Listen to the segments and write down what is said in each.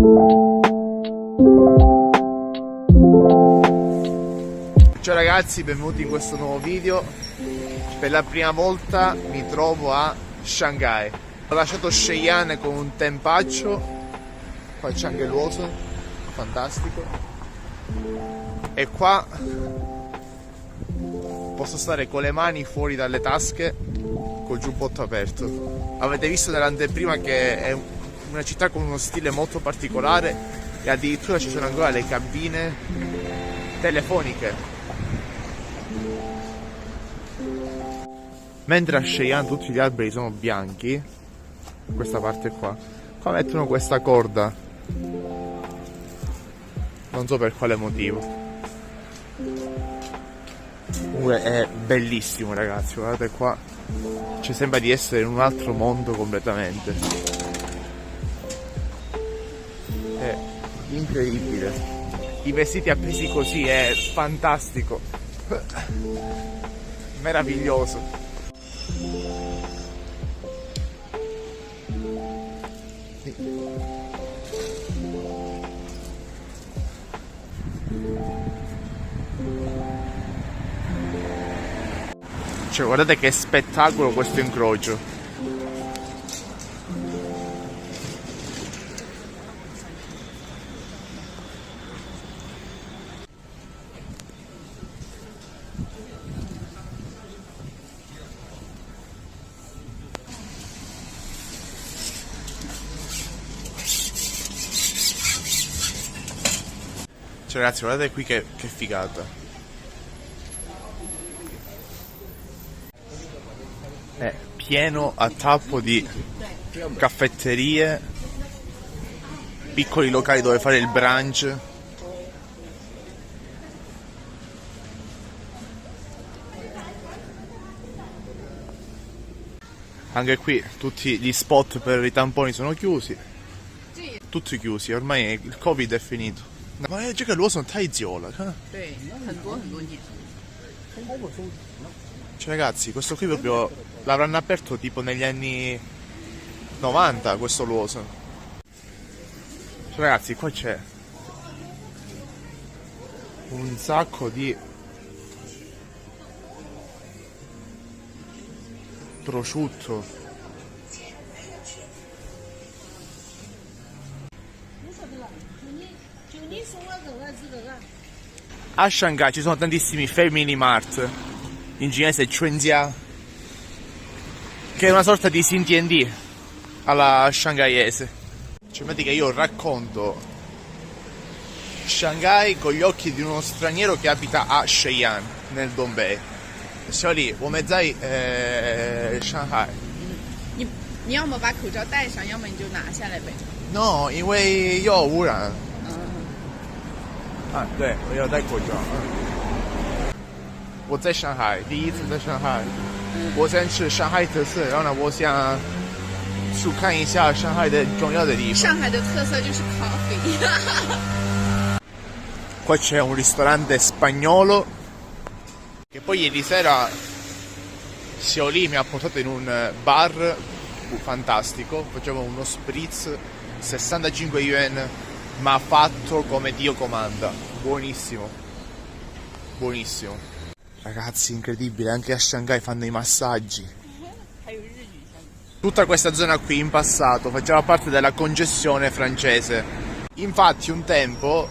Ciao ragazzi, benvenuti in questo nuovo video. Per la prima volta mi trovo a Shanghai. Ho lasciato Shenyang con un tempaccio. Qua c'è anche l'uoso, fantastico. E qua posso stare con le mani fuori dalle tasche, col giubbotto aperto. Avete visto nell'anteprima che è una città con uno stile molto particolare e addirittura ci sono ancora le cabine telefoniche. Mentre a Shenyang tutti gli alberi sono bianchi, questa parte qua mettono questa corda, non so per quale motivo. Comunque è bellissimo ragazzi, guardate qua, ci sembra di essere in un altro mondo completamente. È incredibile, i vestiti appesi così è fantastico, meraviglioso. Cioè guardate che spettacolo questo incrocio. Cioè ragazzi guardate qui che figata. È pieno a tappo di caffetterie, piccoli locali dove fare il brunch. Anche qui tutti gli spot per i tamponi sono chiusi. Tutti chiusi, ormai il Covid è finito. Ma è già che l'uoso non taiziola. Cioè ragazzi, questo qui proprio l'avranno aperto tipo negli anni 90 questo luoso. Cioè ragazzi, qua c'è un sacco di prosciutto. A Shanghai ci sono tantissimi Family Mart, in cinese Chuanjia, che è una sorta di Xintiandi alla shanghaiese. Cioè metti che io racconto Shanghai con gli occhi di uno straniero che abita a Shenyang, nel Dongbei. Siamo lì, Womezai Shanghai. 你要么把口罩戴上，要么你就拿下来呗。 No, 因为要污染。啊，对，我要戴口罩。我在上海，第一次在上海，我想吃上海特色，然后呢，我想去看一下上海的重要的地方。上海的特色就是 coffee。 Qua c'è un ristorante spagnolo che poi ieri sera Xiaoli mi ha portato in un bar fantastico, facciamo uno spritz 65 yuan, ma fatto come Dio comanda, buonissimo, buonissimo. Ragazzi, incredibile, anche a Shanghai fanno i massaggi. Tutta questa zona qui in passato faceva parte della concessione francese. Infatti un tempo,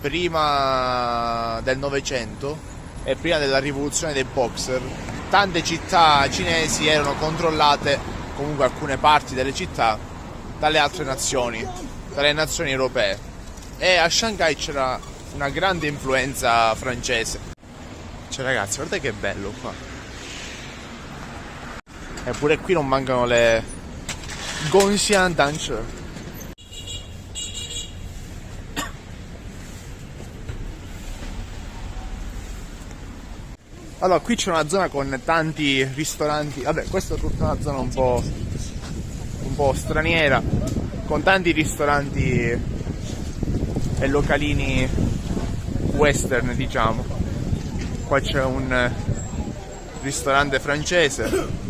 prima del Novecento e prima della rivoluzione dei boxer, tante città cinesi erano controllate, comunque alcune parti delle città, dalle altre nazioni, dalle nazioni europee, e a Shanghai c'era una grande influenza francese. Cioè ragazzi, guardate che bello qua. Eppure qui non mancano le Gongxian Dancer. Allora, qui c'è una zona con tanti ristoranti. Vabbè, questa è tutta una zona un po' straniera, con tanti ristoranti e localini western, diciamo. Qua c'è un ristorante francese.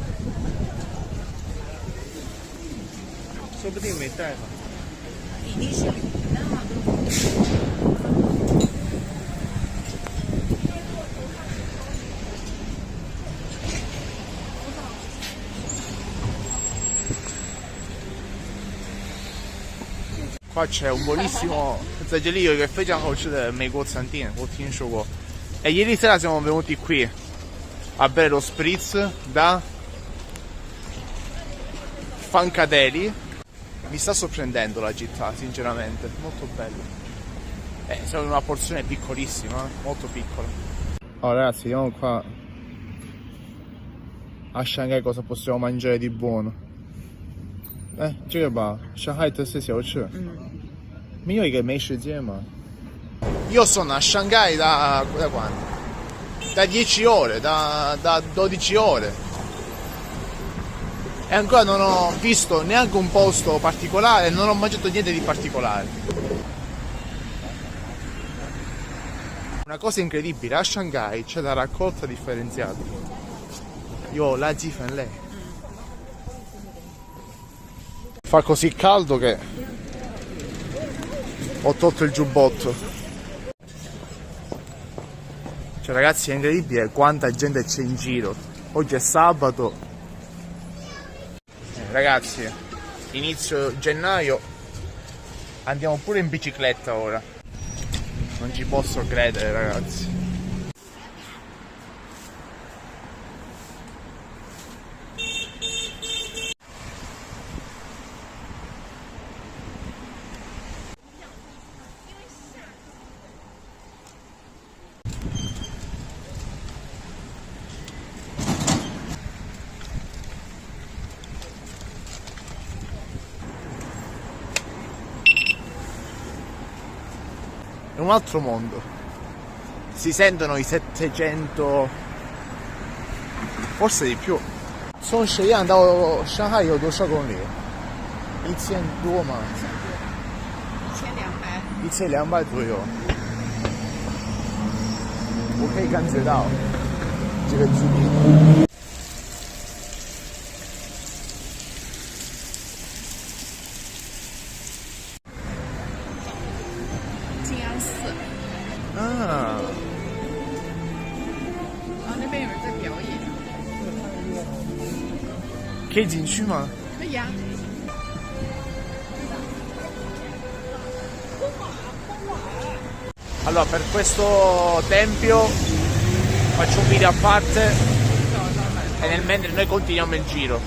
比利时那么多。Qua c'è un buonissimo zagelio che è 非常好吃的美国餐厅，我听说过。E ieri sera siamo venuti qui a bere lo spritz da Fancadelli. Mi sta sorprendendo la città, sinceramente, molto bello. Solo una porzione piccolissima, molto piccola. Oh ragazzi, vediamo qua a Shanghai cosa possiamo mangiare di buono. 这个吧，上海特色小吃。没有一个美食街吗？ Io sono a Shanghai da quando? Da 10 ore, da 12 ore. E ancora non ho visto neanche un posto particolare, non ho mangiato niente di particolare. Una cosa incredibile, a Shanghai c'è la raccolta differenziata. Io ho la Zifenle. Fa così caldo che ho tolto il giubbotto. Cioè ragazzi, è incredibile quanta gente c'è in giro. Oggi è sabato. Ragazzi, inizio gennaio, andiamo pure in bicicletta ora. Non ci posso credere ragazzi. È un altro mondo. Si sentono i 700, forse di più. 从沈阳到上海有多少公里？1000多吗？1200左右。我可以感觉到这个距离。静安寺。啊。那边有人在表演。可以进去吗？可以啊。Allora, per questo tempio faccio un video a parte e nel mentre noi continuiamo il giro.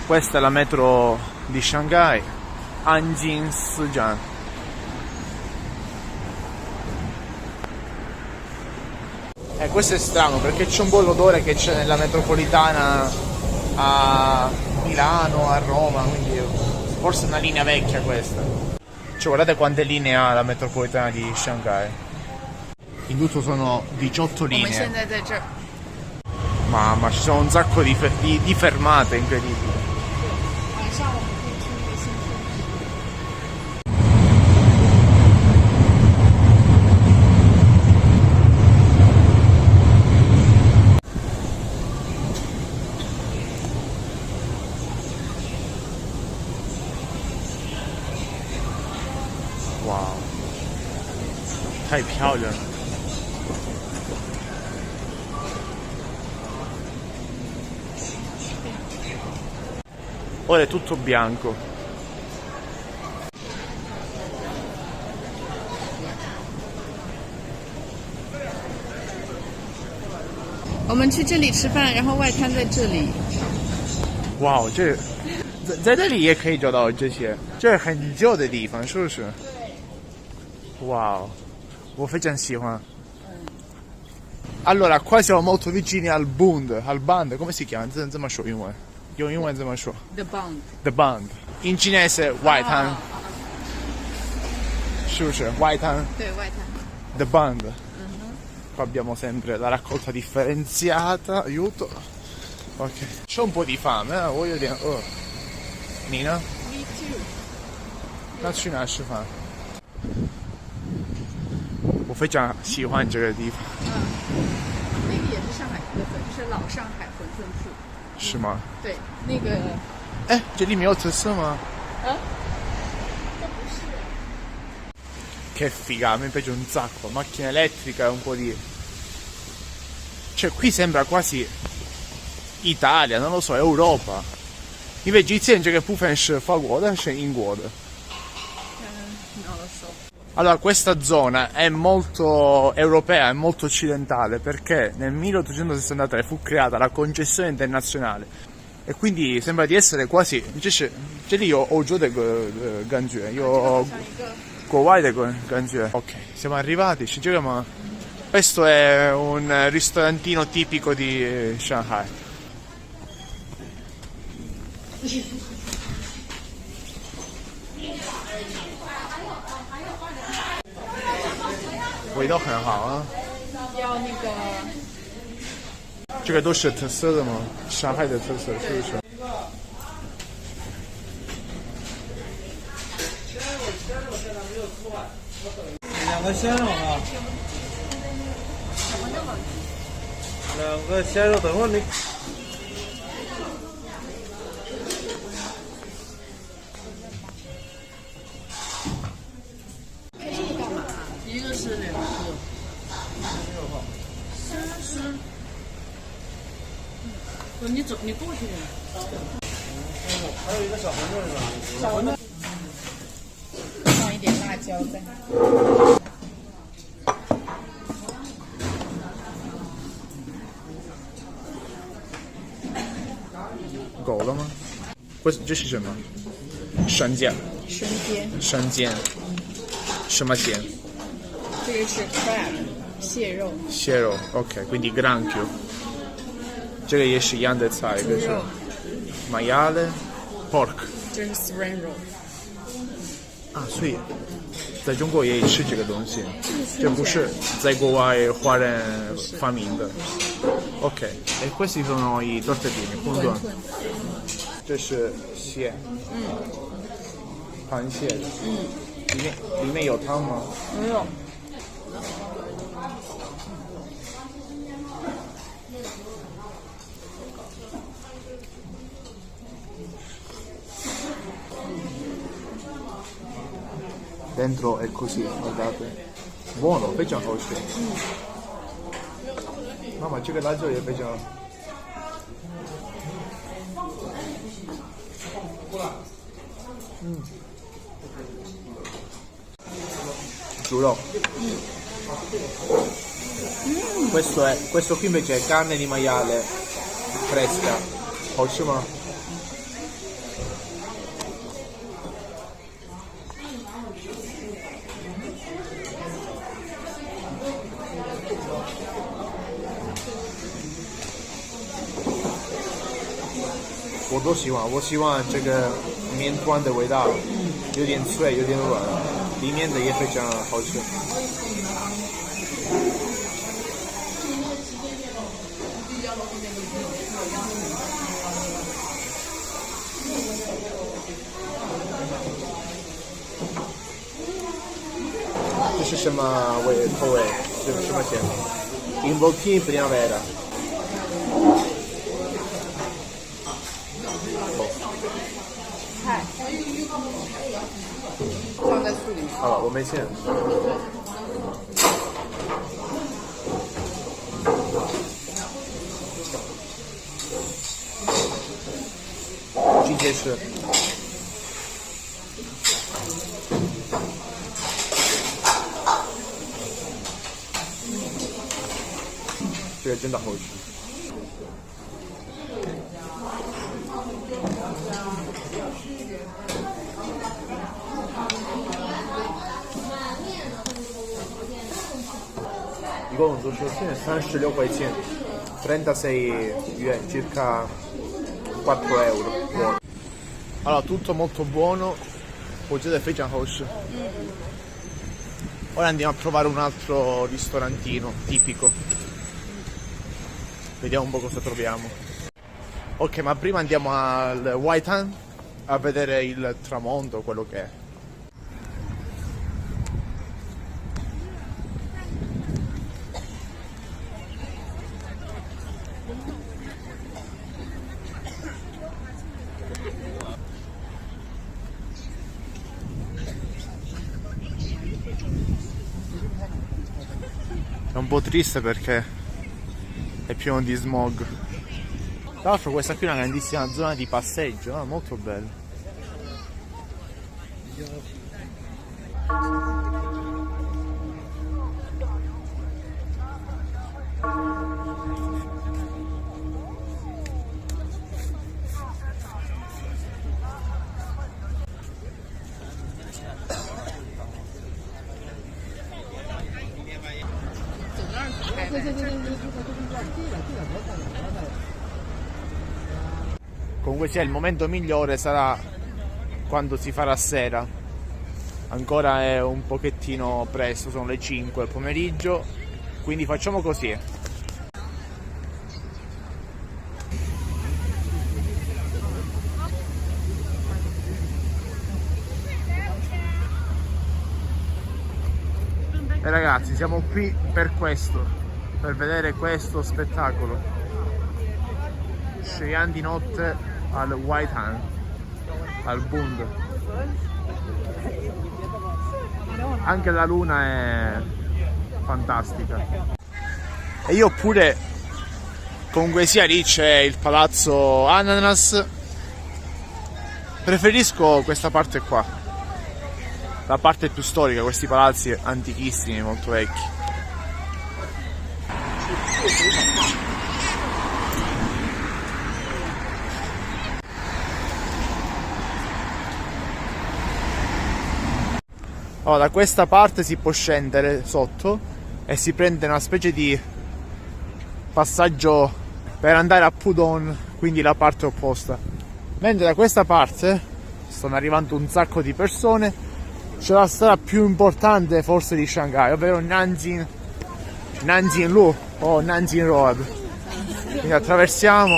Questa è la metro di Shanghai, Anjing-Sijiang. Questo è strano perché c'è un po' l'odore che c'è nella metropolitana a Milano, a Roma, quindi forse è una linea vecchia questa. Cioè guardate quante linee ha la metropolitana di Shanghai. In tutto sono 18 linee. Mamma, ci sono un sacco di fermate incredibili. Wow, 太漂亮了。Ora è tutto bianco. 我们去这里吃饭，然后外滩在这里。哇，这在这里也可以找到这些，这是很旧的地方，是不是？哇，我非常喜欢。Allora, qua siamo molto vicini al Bund, come si chiama? 这么说英文？用英文这么说 The Bund. The Bund. In cinese 外滩，是不是？外滩。对，外滩。The Bund. Qua abbiamo sempre la raccolta differenziata. Aiuto. Ok. C'ho un po' di fame, voglio dire. Oh. Nina? Me too. 那去哪吃饭？我非常喜欢这个地方。那个也是上海的粉，是老上海馄饨铺。是吗？对，那个哎，这里面有特色吗？这不是。Che figa, mi piace un sacco. Macchina elettrica e un po' di... Cioè, qui sembra quasi Italia, non lo so, Europa. Invece 现这个部分是法国的，是英国的。non lo so. Allora, questa zona è molto europea, è molto occidentale, perché nel 1863 fu creata la concessione internazionale e quindi sembra di essere quasi... 这里有欧洲的感觉，有国外的感觉。Ok, siamo arrivati, ci giriamo. Questo è un ristorantino tipico di Shanghai. 味道很好啊。要那个这个都是特色的吗？上海的特色是不是？两个鲜肉啊，两个鲜肉，等会儿你。一个是2个30。不，你走，你过去点。还有一个小馄饨是吧？小馄饨。放一点辣椒在。够了吗？这是什么？生煎。生煎。生煎。什么煎？这个是 crab 蟹肉。蟹肉 ，OK， quindi granchio。这个也是一样的菜，猪肉。maiale pork。这是 swan 肉。啊，所以在中国也吃这个东西，这不是在国外华人发明的。Ok, e questi sono i tortellini, appunto. 这是蟹，螃蟹，里面有汤吗？没有。Dentro è così, guardate. Buono, 非常好吃。妈妈，这个辣椒也非常。猪肉。Questo qui invece è carne di maiale fresca. 好吃吗？我都喜欢，我喜欢这个面团的味道，有点脆，有点软，里面的也非常好吃。这是什么口味？什么馅？Involtini primavera。菜放在醋里面。好了，我没馅。直接吃。这个真的好吃。一共多少钱？36块钱，36 yuan, circa 4 euro. Buono. Allora, tutto molto buono, poggiate 非常好吃。Ora andiamo a provare un altro ristorantino tipico. Vediamo un po' cosa troviamo. Ok, ma prima andiamo al Whitehand a vedere il tramonto, quello che è. un po' triste perché è pieno di smog. Tra l'altro questa qui è una grandissima zona di passeggio, molto bella. Comunque sia, il momento migliore sarà quando si farà sera. Ancora è un pochettino presto, sono le 5 del pomeriggio, quindi facciamo così. E ragazzi, siamo qui per questo, per vedere questo spettacolo. Scegliamo di notte al Whitehand, al Bund. Anche la luna è fantastica. E io pure, comunque sia, lì c'è il palazzo Ananas. Preferisco questa parte qua, la parte più storica, questi palazzi antichissimi, molto vecchi. Allora, da questa parte si può scendere sotto e si prende una specie di passaggio per andare a Pudong, quindi la parte opposta. Mentre da questa parte stanno arrivando un sacco di persone. C'è la strada più importante forse di Shanghai, ovvero Nanjing Lu o Nanjing Road. Quindi attraversiamo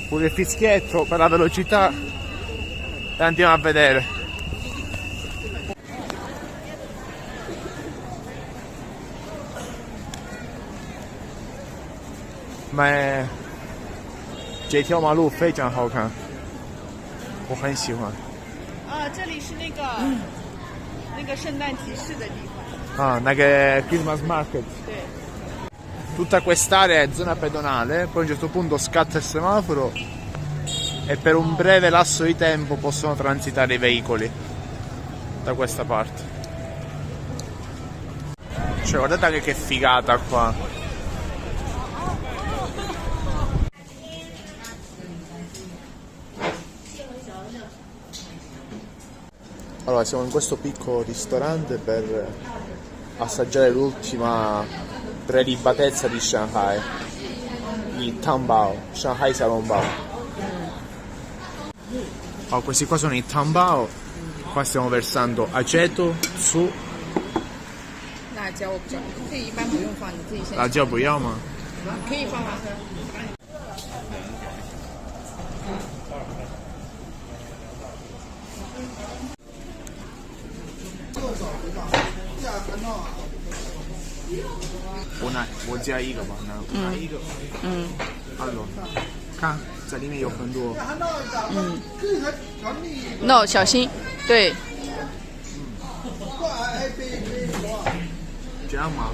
pure il fischietto per la velocità e andiamo a vedere.买这条马路非常好看，我很喜欢。这里是那个圣诞集市的地方。Ah, che Christmas Market. Sì. Tutta quest'area è zona pedonale, poi a un certo punto scatta il semaforo e per un breve lasso di tempo possono transitare i veicoli da questa parte. Cioè, guardate che figata qua. Allora, siamo in questo piccolo ristorante per assaggiare l'ultima prelibatezza di Shanghai, i Tanbao, Shanghai Xiaolongbao. Oh, questi qua sono i Tanbao, qua stiamo versando aceto, su. 辣椒我不知道，这一般不用放，你自己先。辣椒不要吗？可以放吗？ 我加一个吧，拿一个。allora， 看，在里面有很多。No， 小心，对。这样吗？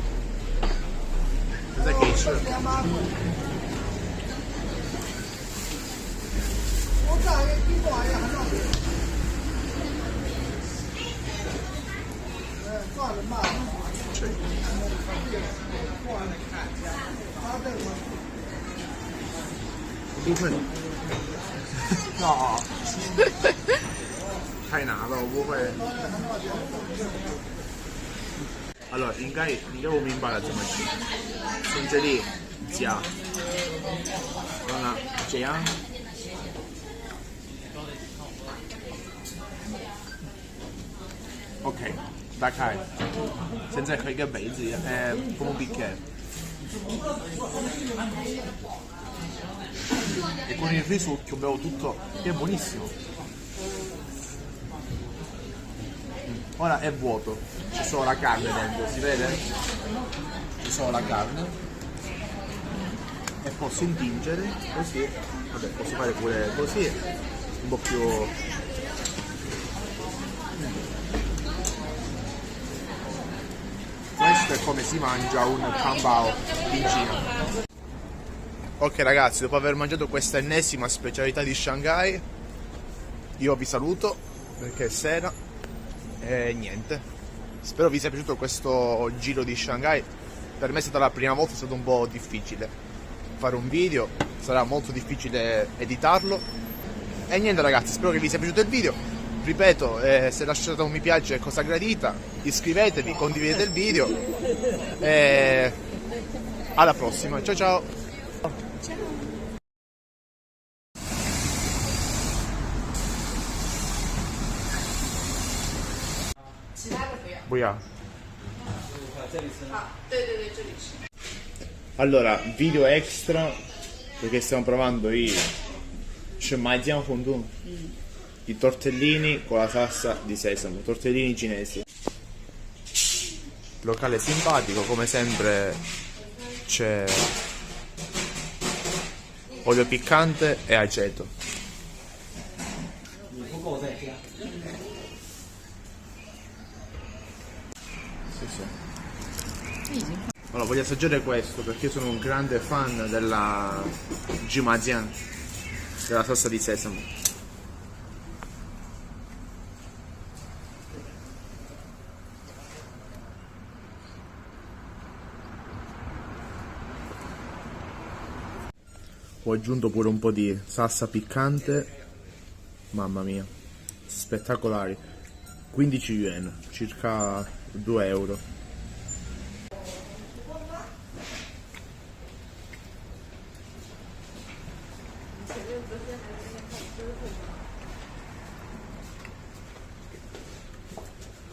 现在可以吃。不会。啊！太难了，我不会。allora， 应该我明白了怎么吃，从这里夹，然后这样。ok， 打开。现在可以个杯子come un bicchiere. E con il risucchio bevo tutto, che è buonissimo. Ora è vuoto, c'è solo la carne dentro, si vede? C'è solo la carne. E posso intingere così, vabbè, posso fare pure così, un po' più. Questo questo è come si mangia un kambao in Cina. Ok ragazzi, dopo aver mangiato questa ennesima specialità di Shanghai, io vi saluto perché è sera e niente. Spero vi sia piaciuto questo giro di Shanghai. Per me è stata la prima volta, è stato un po' difficile fare un video, sarà molto difficile editarlo. E niente ragazzi, spero che vi sia piaciuto il video. Ripeto, se lasciate un mi piace è cosa gradita, iscrivetevi, condividete il video e alla prossima, ciao ciao! Buia. Allora, video extra perché stiamo provando i Shemaijian Hondun, i tortellini con la salsa di sesamo, tortellini cinesi. Locale simpatico, come sempre c'è olio piccante e aceto. Sì, sì. Allora, voglio assaggiare questo perché sono un grande fan della Jimajian, della salsa di sesamo. Ho aggiunto pure un po' di salsa piccante, mamma mia, spettacolari. 15 yuan, circa 2 euro.